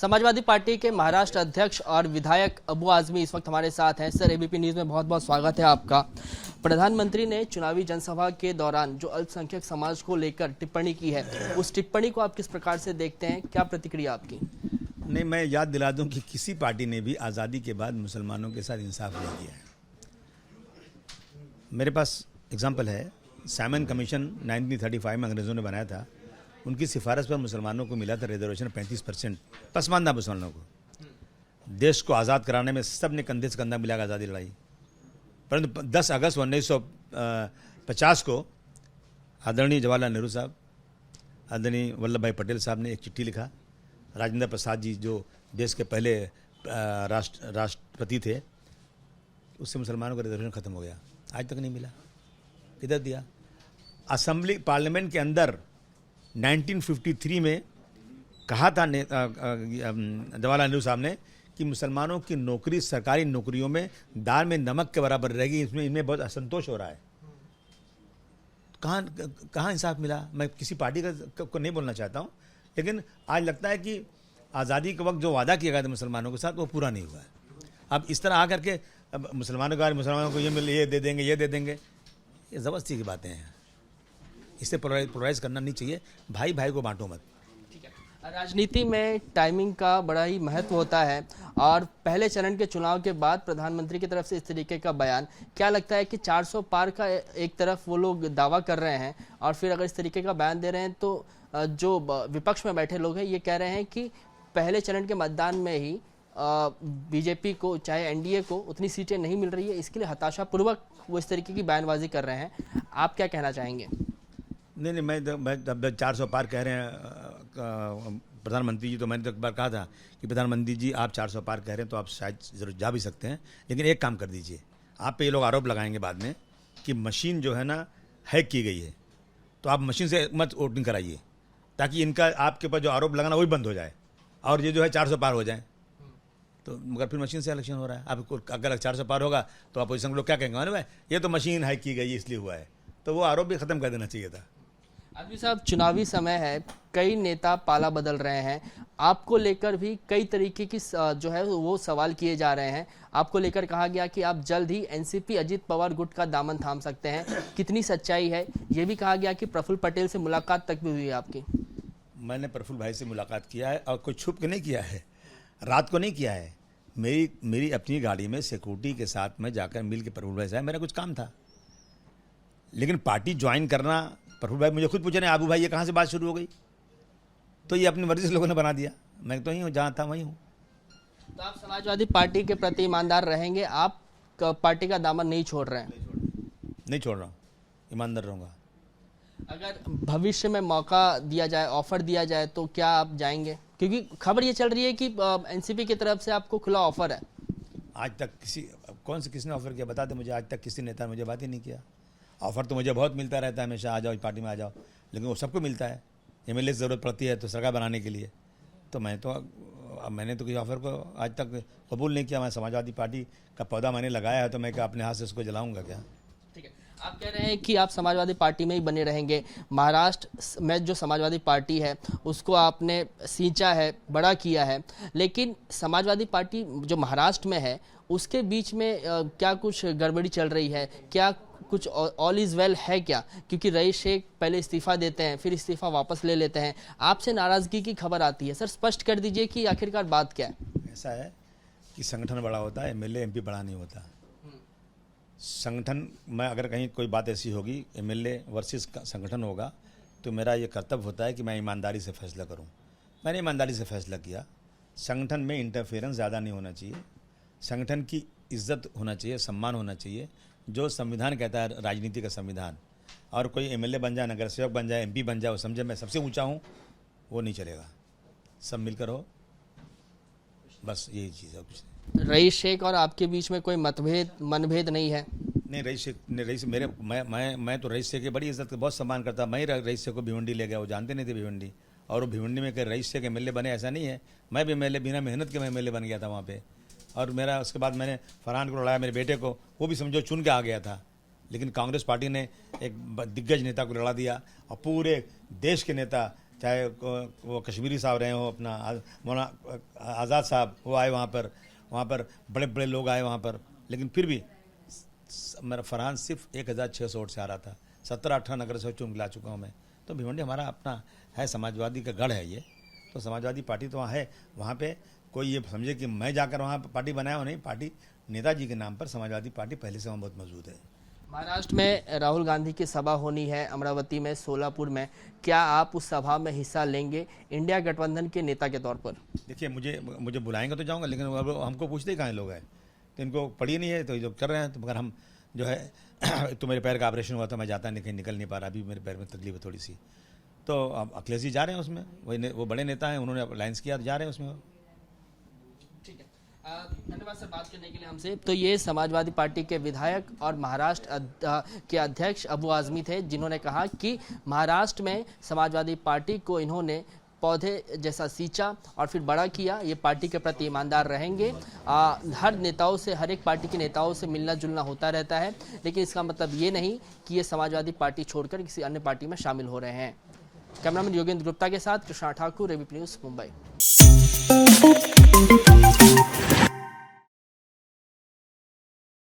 Samajwadi party के महाराष्ट्र अध्यक्ष और विधायक अबू आजमी इस वक्त हमारे साथ हैं। सर, एबीपी न्यूज़ में बहुत बहुत स्वागत है आपका। प्रधानमंत्री ने चुनावी जनसभा के दौरान जो अल्पसंख्यक समाज को लेकर टिप्पणी की है, उस टिप्पणी को आप किस प्रकार से देखते हैं? क्या प्रतिक्रिया आपकी? नहीं, मैं याद दिला दूं कि किसी पार्टी ने भी आज़ादी के बाद मुसलमानों के साथ इंसाफ नहीं किया है। मेरे पास एग्जाम्पल है, सैमन कमीशन 1935 में अंग्रेज़ों ने बनाया था। उनकी सिफारिश पर मुसलमानों को मिला था रिजर्वेशन 35%, पसमानदा मुसलमानों को। देश को आज़ाद कराने में सब ने कंधे से कंधा मिलाकर आज़ादी लड़ाई। परंतु 10 अगस्त 1950 को आदरणीय जवाहरलाल नेहरू साहब, आदरणीय वल्लभ भाई पटेल साहब ने एक चिट्ठी लिखा। राजेंद्र प्रसाद जी जो देश के पहले राष्ट्रपति थे, उससे मुसलमानों का रिजर्वेशन ख़त्म हो गया। आज तक नहीं मिला। किधर दिया? असेंबली पार्लियामेंट के अंदर 1953 में कहा था जवाहरलाल नेहरू साहब ने कि मुसलमानों की नौकरी सरकारी नौकरियों में दाल में नमक के बराबर रहेगी। इसमें इनमें बहुत असंतोष हो रहा है। कहाँ इंसाफ मिला? मैं किसी पार्टी को नहीं बोलना चाहता हूँ, लेकिन आज लगता है कि आज़ादी के वक्त जो वादा किया गया था मुसलमानों के साथ, वो पूरा नहीं हुआ है। अब इस तरह आकर के मुसलमानों को ये दे देंगे, ये दे देंगे, ये ज़बरदस्ती की बातें हैं। इससे पोलराइज करना नहीं चाहिए। भाई भाई को बांटो मत। ठीक है। राजनीति में टाइमिंग का बड़ा ही महत्व होता है, और पहले चरण के चुनाव के बाद प्रधानमंत्री की तरफ से इस तरीके का बयान, क्या लगता है कि 400 पार का एक तरफ वो लोग दावा कर रहे हैं, और फिर अगर इस तरीके का बयान दे रहे हैं तो जो विपक्ष में बैठे लोग हैं ये कह रहे हैं कि पहले चरण के मतदान में ही बीजेपी को, चाहे एनडीए को, उतनी सीटें नहीं मिल रही है, इसके लिए हताशापूर्वक वो इस तरीके की बयानबाजी कर रहे हैं। आप क्या कहना चाहेंगे? नहीं, मैं 400 पार कह रहे हैं प्रधानमंत्री जी, तो मैंने तो एक बार कहा था कि प्रधानमंत्री जी आप 400 पार कह रहे हैं तो आप शायद जरूर जा भी सकते हैं, लेकिन एक काम कर दीजिए। आप पे ये लोग आरोप लगाएंगे बाद में कि मशीन जो है ना हैक की गई है, तो आप मशीन से मत वोटिंग कराइए, ताकि इनका आपके ऊपर जो आरोप लगाना वही बंद हो जाए और ये जो है 400 पार हो जाए। तो मगर फिर मशीन से इलेक्शन हो रहा है। आपको अगर 400 पार होगा तो अपोजिशन के लोग क्या कहेंगे? भाई ये तो मशीन हैक की गई इसलिए हुआ है। तो वो आरोप भी खत्म कर देना चाहिए था। आजमी साहब, चुनावी समय है, कई नेता पाला बदल रहे हैं, आपको लेकर भी कई तरीके की जो है वो सवाल किए जा रहे हैं। आपको लेकर कहा गया कि आप जल्द ही एनसीपी अजित पवार गुट का दामन थाम सकते हैं। कितनी सच्चाई है? ये भी कहा गया कि प्रफुल्ल पटेल से मुलाकात तक भी हुई है आपकी। मैंने प्रफुल्ल भाई से मुलाकात किया है, और कोई छुप के नहीं किया है, रात को नहीं किया है। मेरी अपनी गाड़ी में सिक्योरिटी के साथ में जाकर मिल के प्रफुल्ल भाई से मेरा कुछ काम था। लेकिन पार्टी ज्वाइन करना, प्रफुल्ल भाई मुझे खुद पूछे नहीं, आबू भाई ये कहाँ से बात शुरू हो गई? तो ये अपनी मर्जी से लोगों ने बना दिया। मैं तो ही हूँ, जहाँ था वहीं हूँ। तो आप समाजवादी पार्टी के प्रति ईमानदार रहेंगे? आप पार्टी का दामन नहीं छोड़ रहे हैं? नहीं छोड़ रहा हूँ, ईमानदार रहूँगा। अगर भविष्य में मौका दिया जाए, ऑफर दिया जाए, तो क्या आप जाएंगे? क्योंकि खबर ये चल रही है कि एनसीपी की तरफ से आपको खुला ऑफर है। आज तक किसने ऑफर किया? बता दे मुझे। आज तक किसी नेता ने मुझे बात ही नहीं किया। ऑफर तो मुझे बहुत मिलता रहता है हमेशा, आ जाओ पार्टी में आ जाओ, लेकिन वो सबको मिलता है। एमएलए की ज़रूरत पड़ती है तो सरकार बनाने के लिए, तो मैंने तो किसी ऑफर को आज तक कबूल नहीं किया। मैं समाजवादी पार्टी का पौधा मैंने लगाया है, तो मैं क्या अपने हाथ से उसको जलाऊंगा क्या? ठीक है। आप कह रहे हैं कि आप समाजवादी पार्टी में ही बने रहेंगे। महाराष्ट्र में जो समाजवादी पार्टी है उसको आपने सींचा है, बड़ा किया है, लेकिन समाजवादी पार्टी जो महाराष्ट्र में है उसके बीच में क्या कुछ गड़बड़ी चल रही है? क्या कुछ ऑल इज़ वेल है क्या? क्योंकि रईस शेख पहले इस्तीफ़ा देते हैं, फिर इस्तीफ़ा वापस ले लेते हैं, आपसे नाराज़गी की खबर आती है। सर, स्पष्ट कर दीजिए कि आखिरकार बात क्या है? ऐसा है कि संगठन बड़ा होता है, एमएलए एमपी बड़ा नहीं होता। संगठन में अगर कहीं कोई बात ऐसी होगी, एमएलए वर्सेस संगठन होगा, तो मेरा ये कर्तव्य होता है कि मैं ईमानदारी से फैसला करूं। मैंने ईमानदारी से फैसला किया। संगठन में इंटरफेरेंस ज़्यादा नहीं होना चाहिए, संगठन की इज्जत होना चाहिए, सम्मान होना चाहिए, जो संविधान कहता है, राजनीति का संविधान। और कोई एमएलए बन जाए, नगर सेवक बन जाए, एमपी बन जाए, वो समझे मैं सबसे ऊंचा हूँ, वो नहीं चलेगा। सब मिलकर हो, बस यही चीज़ है। कुछ रईस शेख और आपके बीच में कोई मनभेद नहीं है? नहीं, रईस मेरे मैं तो रईस शेख की बड़ी इज्जत, बहुत सम्मान करता। मैं ही रईस शेख को भिवंडी ले गया, वो जानते नहीं थे भिवंडी, और वो भिवंडी में कहीं रईस शेख एमएलए बने ऐसा नहीं है। मैं भी एमएलए बिना मेहनत के मैं एमएलए बन गया था वहाँ पे। और मेरा उसके बाद मैंने फरहान को लड़ाया, मेरे बेटे को, वो भी समझो चुन के आ गया था। लेकिन कांग्रेस पार्टी ने एक दिग्गज नेता को लड़ा दिया और पूरे देश के नेता चाहे वो कश्मीरी साहब रहे हो, अपना मौलाना आज़ाद साहब वो आए वहाँ पर बड़े बड़े लोग आए वहाँ पर, लेकिन फिर भी मेरा फरहान सिर्फ 1600 वोट से आ रहा था। 17-18 नगर से चुन ला चुका हूँ मैं। तो भिवंडी हमारा अपना है, समाजवादी का गढ़ है ये। तो समाजवादी पार्टी तो वहाँ है, वहाँ पे कोई ये समझे कि मैं जाकर वहाँ पार्टी बनाया हो, नहीं। पार्टी नेताजी के नाम पर समाजवादी पार्टी पहले से वहाँ बहुत मौजूद है। महाराष्ट्र में राहुल गांधी की सभा होनी है, अमरावती में, सोलापुर में, क्या आप उस सभा में हिस्सा लेंगे इंडिया गठबंधन के नेता के तौर पर? देखिए, मुझे बुलाएंगे तो जाऊंगा, लेकिन हमको पूछते ही कहाँ लोग हैं, तो इनको पड़ी नहीं है, तो जो कर रहे हैं। तो मगर हम जो है तो मेरे पैर का ऑपरेशन हुआ था, मैं जाता नहीं, कहीं निकल नहीं पा रहा, अभी मेरे पैर में तकलीफ है थोड़ी सी। तो अब अखिलेश जी जा रहे हैं उसमें, वो बड़े नेता हैं, उन्होंने अलायंस किया, तो जा रहे हैं उसमें। ठीक है, धन्यवाद सर बात करने के लिए हमसे। तो ये समाजवादी पार्टी के विधायक और महाराष्ट्र के अध्यक्ष अबू आजमी थे, जिन्होंने कहा कि महाराष्ट्र में समाजवादी पार्टी को इन्होंने पौधे जैसा सींचा और फिर बड़ा किया। ये पार्टी के प्रति ईमानदार रहेंगे। हर नेताओं से, हर एक पार्टी के नेताओं से मिलना जुलना होता रहता है, लेकिन इसका मतलब ये नहीं कि ये समाजवादी पार्टी छोड़कर किसी अन्य पार्टी में शामिल हो रहे हैं। कैमरामैन योगेंद्र गुप्ता के साथ कृष्णा ठाकुर, एबीपी न्यूज़, मुंबई।